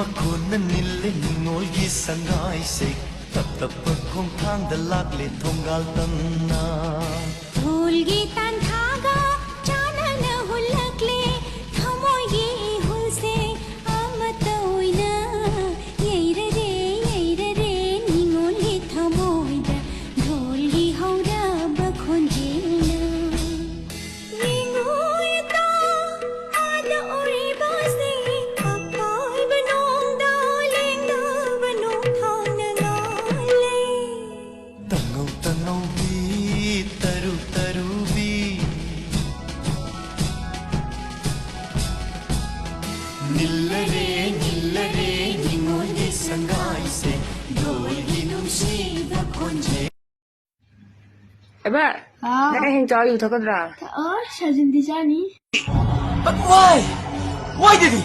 makuna nille ningol gi sangai se tap tap khong thang da lak le thongal tanna भूल गी तन थागा चानन हुलकले थमो ये हुल से आमत ओइना येरे रे निंगोली थमोइदा ढोल गी हौरा बखोंजेना निंगोइता आदा ओरे बासे अकाई बनों दालेंगा बनों थांग नाले tangau tangau bi taru taru bi nillare ningol gi sangai se dol gi num si da konje ไอ้บ้าได้แข่งจออยู่เท่ากันหรอ ฉันจินดิจานี่ but why did he